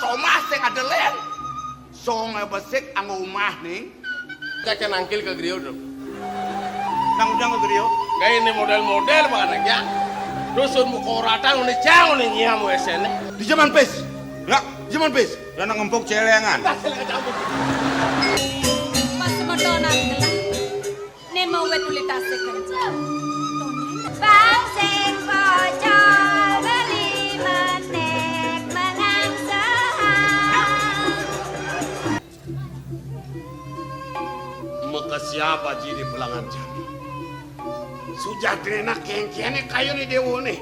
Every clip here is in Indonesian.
omah sing adelen. Songe besik anggo omah ning. Cek nangkil ke griyo dong. Nang ujang ke griyo. Kayak ini model-model banget ya. Dusun muka ratang ini jauh nih nyiamu esene. Di zaman pes. Ya, zaman pes. Dan ngempuk celengan. Mas Madonna adalah Nemo wetulita sekencang. Bang sing pojo beli menek menang saham. Muka siapa jadi pelangan jami? Sudah enak kengkiannya kayu nih dewa nih.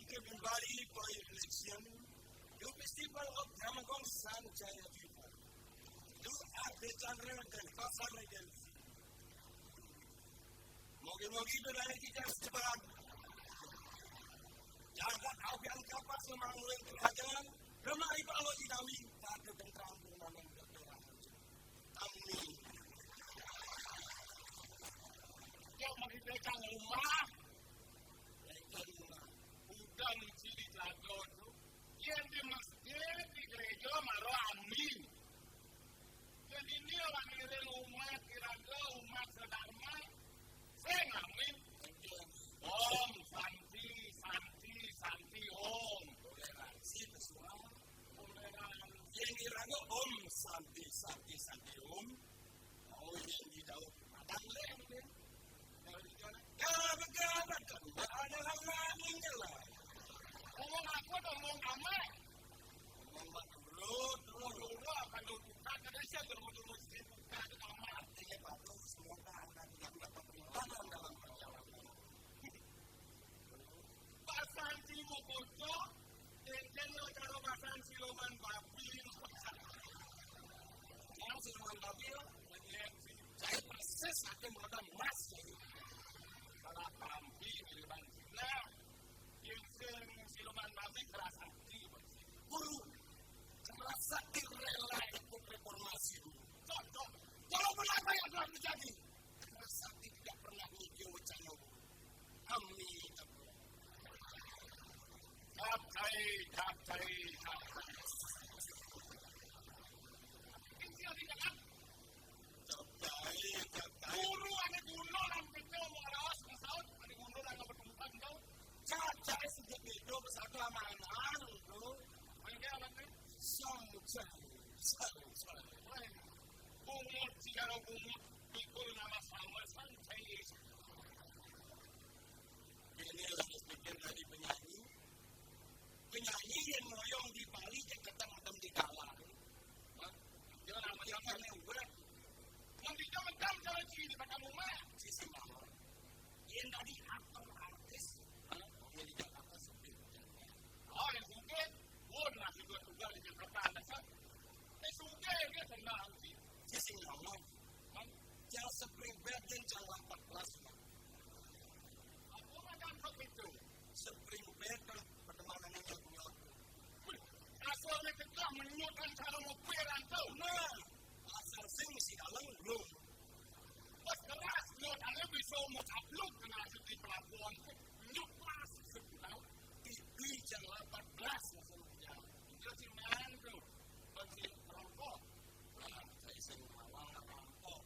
Everybody for election. The Festival of Ramagong Sanjaya Viva. You are the genre dan pasar regensi. Mogi-mogi berada kita sebarang. Jaga awian kapas memangulin kerajaan. Remari kalau dinawi pada tentang bermanang berperang. Amin. Yang menghidupkan rumah. Udah menciri jago tu. Yang di masjid di gereja malah amin. Jadi ini orang ngirim umat kira-kira umat sedama. Saya ngamin. Om, santi, santi, santi, om. Toleransi bersama. Toleransi. Yang kira-kira om, santi, santi, santi, om. Oh, yang di daun padang lem. Gabak-gabak kan. Ada hal-halnya lah. Ngomong aku atau ngomong amat? Ngomong dulu akan dibuka karena saya terus dibuka ke kamar. Artinya batu semoga akan diambil pemerintahan dalam perjalanan. Pasan Cimo Koco, Tenjenyo Caro Pasan Siloman Babil. Yang Siloman Babil, saya persis akan melakukan emas. Salah pampi miliban Cina. Siluman Babi kerasa guru kerasa rela ikut reformasi dulu. Contoh, walaupun apa yang telah terjadi, kerasa tidak pernah mikir wacana. Amin. Kaptai. Ini yang tidak kan? Kaptai. Guru ada gunung yang kecil mau rawas ke saut, ada gunung yang bertumbuhan kau. Caca sudah beda bersatu sama anak itu. Mereka apa tu? Sama. Bungut jika bungut pikul nama sama santai. Ini adalah sebagian dari penyanyi. Penyanyi yang meroyong di Bali yang ketemu di Kalang. Dia nama siapa ni? Nanti macam cara ciri pada rumah. Sisi mana? Yang tadi aktor artis. Yang di Jakarta sepi. Oh, yang suka, pun lah juga di Jakarta ada sah. Yang suka dia senang sih. Sisi nama. Yang spring bed dan jalan 14. Apa macam begitu? Spring bed dan pertemanan yang punya. Asalnya kita menyukai cara mobilan tu. Nah, asal sih mesti dalam belum. Pas keras, lo ada bisa mau upload kena di pelabuhan. Nyupas sebulan. TV jam 14 maksudnya. Dia cuman tu. Bagi perampok. Saya sering mawang perampok.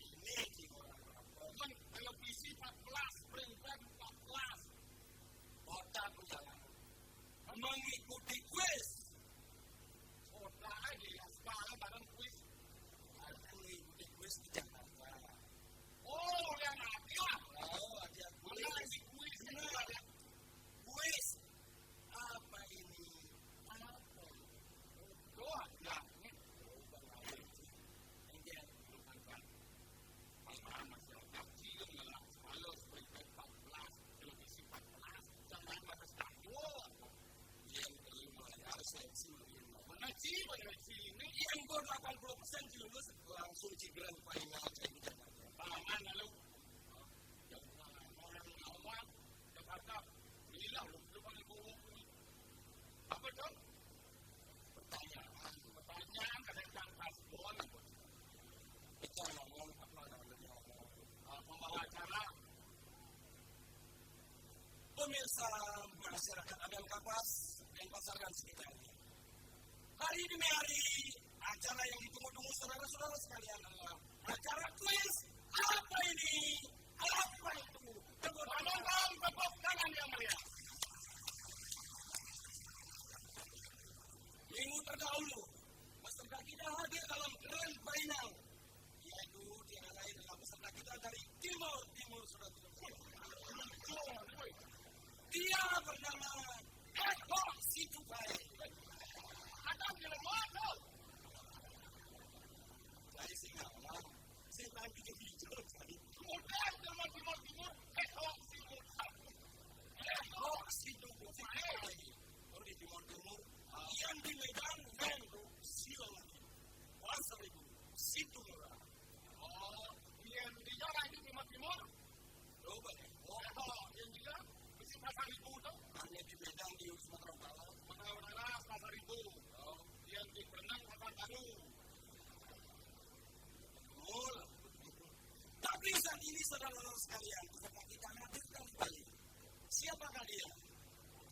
Ini je orang perampok. Kan televisi 14, spring bed 14. Otak tu jalan. Mengikuti kuis. Otak aja sekarang barang kuis. Ada mengikuti kuis di Jakarta. Oh, yang ada. Oh, ada kuis. Kuis ada. Kuis. Apa ini? Apa? Doa. Ya. Ini bukan kan. Pasal masyarakat cium lah. Kalau sebagai 14, televisi 14, jangan batas takwa. Yang kelima harus seleksi. Mana sih banyak sini? Yang ber 80% lulus langsung cigran final jadi Jakarta. Paman lalu. Yang orang awam Jakarta. Inilah lu paling buruk ni. Apa tu? Pertanyaan kadang-kadang paspor. Kita ngomong apa namanya? Pembawa acara. Pemirsa masyarakat Adan Kapas dan pasaran sekitarnya. Hari ini hari acara yang ditunggu-tunggu saudara-saudara sekalian adalah acara kuis. Apa ini? Apa itu? Tepuk tangan yang meriah. Minggu terdahulu, peserta kita hadir dalam grand final. Yaitu tiada lain adalah peserta kita dari Timur Surat. Dia bernama Eko Situpai. Ada film apa? Dari Singapura. Saya tadi ke hijau tadi. Modern. Pasaribu tuh? Hanya di Medan di Sumatera Utara. Mana Pasaribu? Oh. Yang di Penang Pasarbaru. Betul. Tapi saat ini saudara-saudara sekalian, kita hadirkan kembali. Siapakah dia?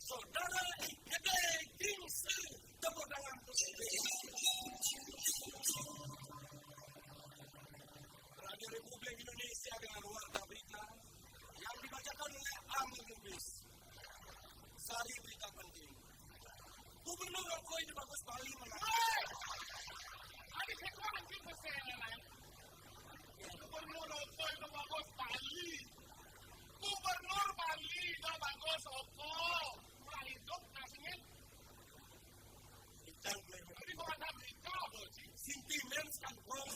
Saudara Gede Gingse. Tepuk tangan untuk Radio Republik Indonesia dengan warta berita yang dibacakan oleh Amir Lubis. Sari berita penting. Gubernur Rokoi di Bagus Bali mengatakan. Ada sekolah di Pesenan. Gubernur Rokoi di Bagus Bali. Gubernur Bali di Bagus Oko. Mulai hidup kasihnya. Jangan beli bukan berita sih. Sentimen kan bohong.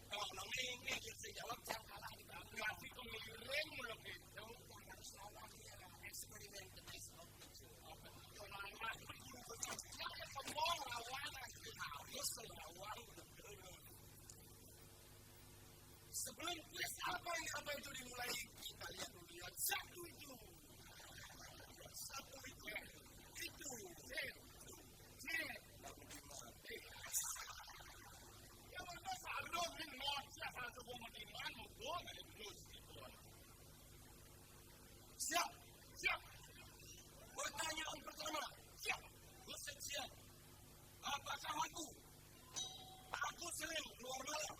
Kalau namanya ini saya jawab jangan kalah di dalam. Kasih kemiring mulu gitu. Jangan salah dia eksperimen tenis. Sebelum kuis apa itu dimulai, kita lihat dulu ya. Satu itu. Ya mana selalu minum siapa sebuah meniman maupun terus itu. Siap. Pertanyaan pertama. Siap. Bosan siap. Apakah aku sering keluar malam?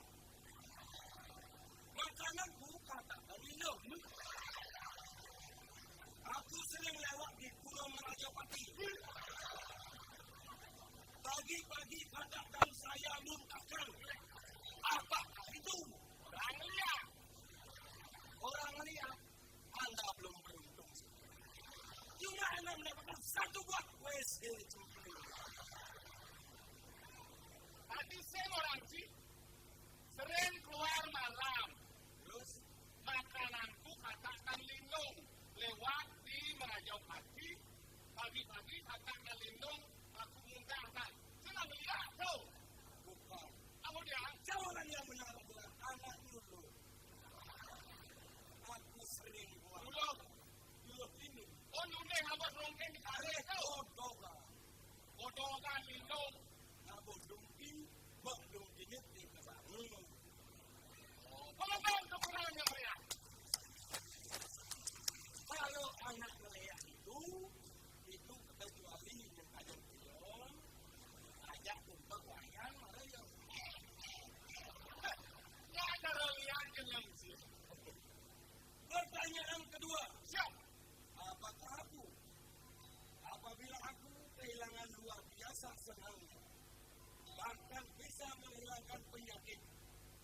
Makananku katakan minum. Aku sering lewat di Pulau Merajapati. Pagi-pagi katakan saya muntahkan. Apakah itu? Orang lihat. Anda belum beruntung. Cuma Anda mendapatkan satu buah WC cemplung. Tadi saya orang sih sering keluar malam. Terus makananku katakan lindung lewat di Merajapati. Pagi-pagi katakan lindung aku muntahkan. Sudah melihat tuh? Bukan. Kamu dia? Jawaban yang benar adalah anak dulu. Aku sering keluar. Dulu ini. Oh nundeng abad rongkeng di kare tuh. Bodogan lindung. Bodongki, bodongkinya tidak bangun. Kalau bang kekurangannya melihat. Kalau anak melihat itu kecuali yang ada film, ajak untuk wayang, melihat. Nggak ada lihat yang sih. Pertanyaan kedua. Siap. Apakah apabila aku kehilangan luar biasa senangnya, bahkan bisa menghilangkan penyakit.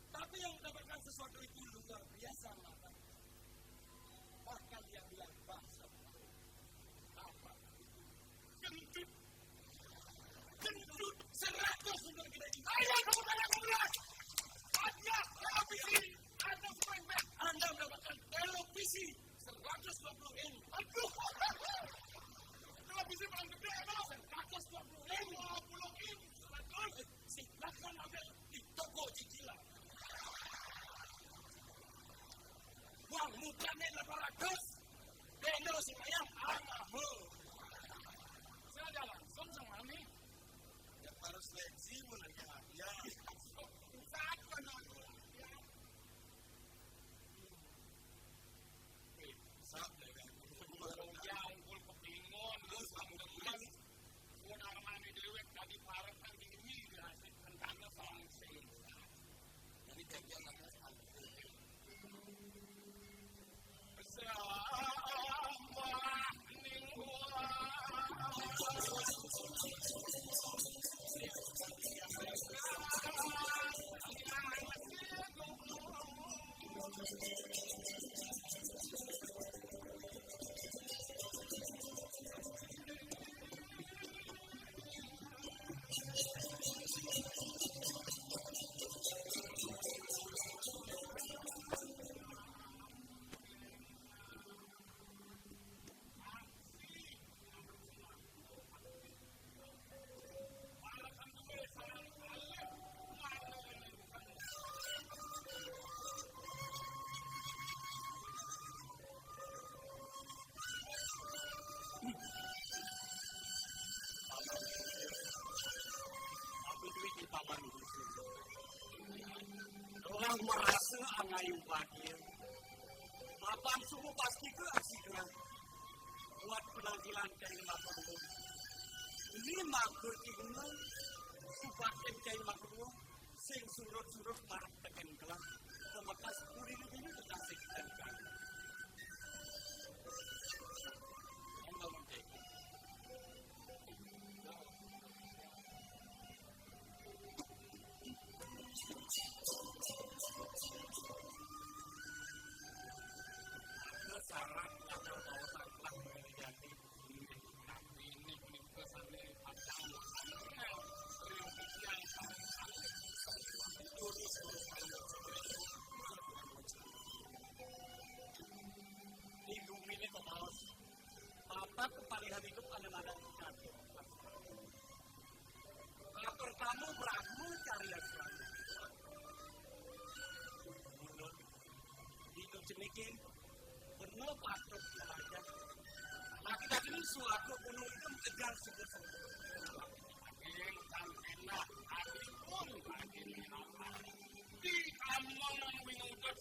Tapi yang mendapatkan sesuatu itu luar biasa maka. Bahkan dia bilang bahasa. Apa itu? Kentut 100 untuk kita ini. Ayo kamu tanya kemudian. Ada televisi. Anda semuanya. Anda mendapatkan televisi 120 inch. Aduh. Televisi paling gede apa? 120 inch. 20 inch. Silakan ambil di toko cicilan. Uang mudahnya 800. Dendro si ayam anakmu. Saya ada langsung sama ini. Ya harus seleksi mulanya. Ya. Saat penonton. Ya. Sampai kan. Ya unggul kepingon. Terus teman-teman. Udah mani dewek tadi parah kan ini. Tentangnya sangsi. Jadi jangan lagi. ngayu bahagia. Mapan sumu pasti ke asiklah. Buat penampilan kain makhluk. Ini makhluk ini supaken kain makhluk. Sing surut-surut marah teken kelang. Pemakas puri ini dikasih dan kan. Enggak mungkin. Syarat atau kawasan telah menjadi tapi ini kesannya ada yang hidup ini kebos Bapak kepalihan hidup kadang-kadang lapor kamu beramu cari asrama menurut hidup cemikin penuh patut belajar laki-laki ini suatu gunung itu mengejar sungguh-sungguh yang kan enak, tapi pun lagi di among mengungkap